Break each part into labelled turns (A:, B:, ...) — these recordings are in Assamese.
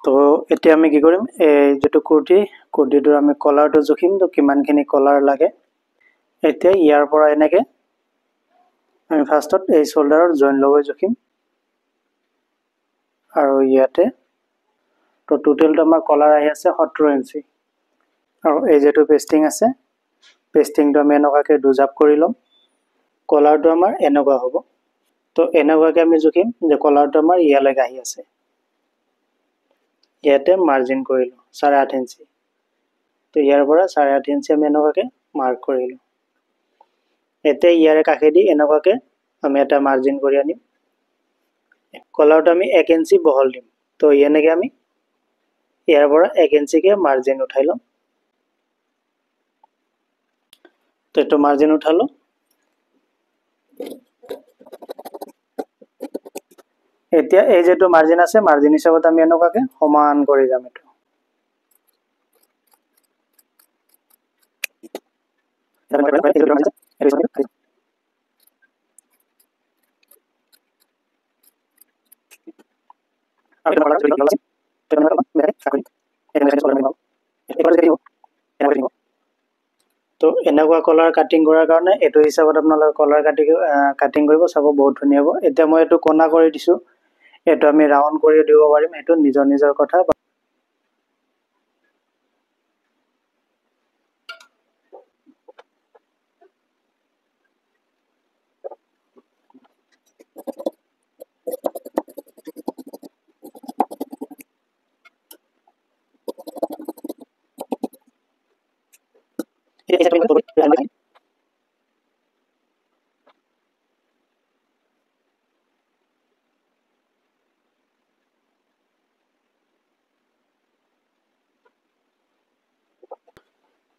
A: তো এতিয়া আমি কি কৰিম, এই যেটো কুৰ্তিটোৰ আমি কলাৰটো জুখিম, তো কিমানখিনি কলাৰ লাগে। এতিয়া ইয়াৰ পৰা এনেকে আমি ফাৰ্ষ্টত এই শোল্ডাৰৰ জইন লগাই জুখিম আৰু ইয়াতে তো টোটেলটো আমাৰ কলাৰ আহি আছে 17 ইঞ্চি আৰু এই যেটো পেস্টিং আছে পেস্টিংটো আমি এনেকুৱাকে দুজাপ কৰি লম। কলাৰটো আমাৰ এনেকুৱা হ'ব। তো এনেকুৱাকে আমি জুখিম যে কলাৰটো আমাৰ ইয়ালৈকে আহি আছে। ইয়াতে মাৰ্জিন কৰিলো 8.5 ইঞ্চি। তো ইয়াৰ পৰা 8.5 ইঞ্চি আমি এনেকুৱাকে মাৰ্ক কৰিলো। এতিয়া ইয়াৰে কাষেদি এনেকুৱাকে আমি এটা মাৰ্জিন কৰি আনিম। কলাৰটো আমি 1 ইঞ্চি বহল দিম। তো এনেকে আমি ইয়াৰ পৰা 1 ইঞ্চিকে মাৰ্জিন উঠাই লম। তো এটো মাৰ্জিন উঠালো। এতিয়া এই যেটো মাৰ্জিন আছে মাৰ্জিন হিচাপত আমি এনেকুৱাকে সমান কৰি যাম এটো। তো এনেকুৱা কলাৰ কাটিং কৰাৰ কাৰণে এটো হিচাপত আপোনালোকে কলাৰ কাটিং কৰিব চাব বহুত ধুনীয়া হ'ব। এতিয়া মই এটো কোনা কৰি দিছো। এটো আমি ৰাউন্ড কৰি দিব পাৰিম, এটো নিজৰ নিজৰ কথা।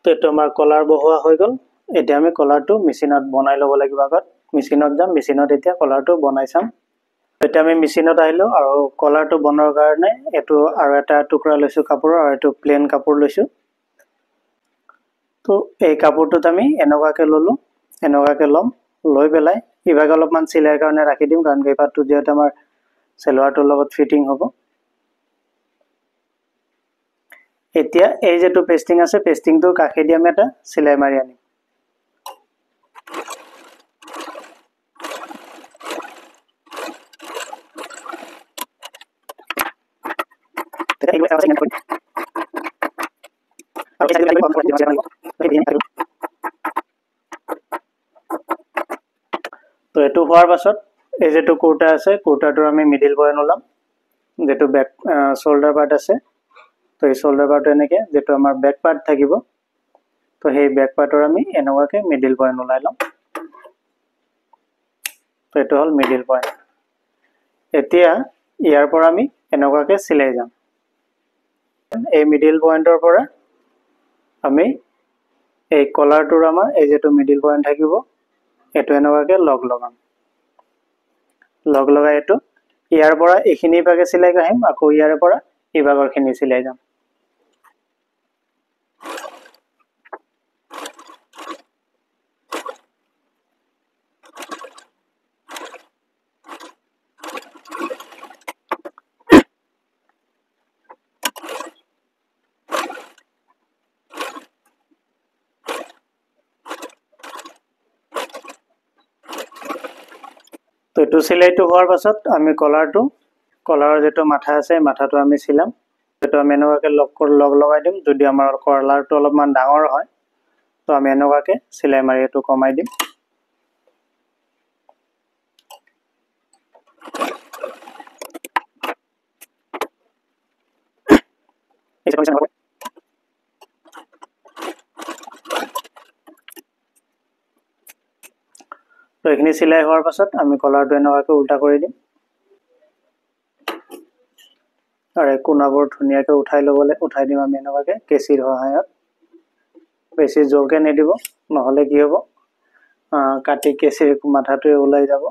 A: তো এটো আমাৰ কলাৰ বহোৱা হৈ গ'ল। এতিয়া আমি কলাৰটো মেচিনত বনাই ল'ব লাগিব। আগত মেচিনত যাম, মেচিনত এতিয়া কলাৰটো বনাই চাম। এতিয়া আমি মেচিনত আহিলো আৰু কলাৰটো বনোৱাৰ কাৰণে এটো আৰু এটা টুকুৰা লৈছো কাপোৰৰ আৰু এটো প্লেন কাপোৰ লৈছো। তো এই কাপোৰটোত আমি এনেকুৱাকে ললো, এনেকুৱাকে লম, লৈ পেলাই ইভাগে অলপমান চিলাইৰ কাৰণে ৰাখি দিম, কাৰণ এই পাৰ্টটো যেহেতু আমাৰ সেলোৱাৰটোৰ লগত ফিটিং হ'ব। এতিয়া এই যেটো পেস্টিং আছে পেস্টিংটোৰ কাষেদি আমি এটা চিলাই মাৰি আনিম। তো এটো হোৱাৰ পাছত এই যেটো কুৰ্তা আছে কুৰ্তাটোৰ আমি মিডিল পইণ্ট ওলাম, যেটো বেক শোল্ডাৰ পাৰ্ট আছে। তো এই শোল্ডাৰ পাৰ্টটো এনেকে যেটো আমাৰ বেক পাৰ্ট থাকিব, তো সেই বেক পাৰ্টৰ আমি এনেকুৱাকে মিডিল পইণ্ট ওলাই লম। তো এটো হল মিডিল পইণ্ট। এতিয়া ইয়াৰ পৰা আমি এনেকুৱাকে চিলাই যাম। এই মিডিল পইণ্টৰ পৰা আমি এই কলাৰটোৰ আমাৰ এই যেটো মিডিল পইণ্ট থাকিব এটো এনেকুৱাকে লগ লগাম। লগ লগাই এটো ইয়াৰ পৰা এইখিনি ভাগে চিলাই আহিম, আকৌ ইয়াৰ পৰা এই ভাগৰখিনি চিলাই যাম। তো এটো চিলাইটো হোৱাৰ পাছত আমি কলাৰৰ যেটো মাথা আছে মাথাটো আমি চিলাম। এটো আমি এনেকুৱাকে লগ লগাই দিম। যদি আমাৰ কলাৰটো অলপমান ডাঙৰ হয় তো আমি এনেকুৱাকে চিলাই মাৰি এটো কমাই দিম। তো এইখিনি চিলাই হোৱাৰ পাছত আমি কলাৰটো এনেকুৱাকে উল্টা কৰি দিম আৰু এই কোণাবোৰ ধুনীয়াকে উঠাই দিম আমি এনেকুৱাকে কেঁচিৰ সহায়ত। বেছি জোৰকে নিদিব, নহলে কি হ'ব কাটি কেঁচিৰ মাথাটোৱে ওলাই যাব।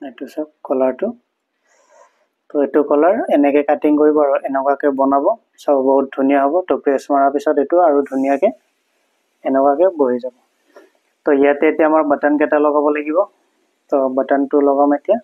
A: এইটো সব কলাৰটো তো এইটো কলাৰ এনেকৈ কাটিং কৰিব আৰু এনেকুৱাকৈ বনাব সব বহুত ধুনীয়া হ'ব তো প্ৰেছ মাৰাৰ পিছত এইটো আৰু ধুনীয়াকৈ এনেকুৱাকৈ বহি যাব তো ইয়াতে এতিয়া আমাৰ বাটন কেইটা লগাব লাগিব তো বাটনটো লগাম এতিয়া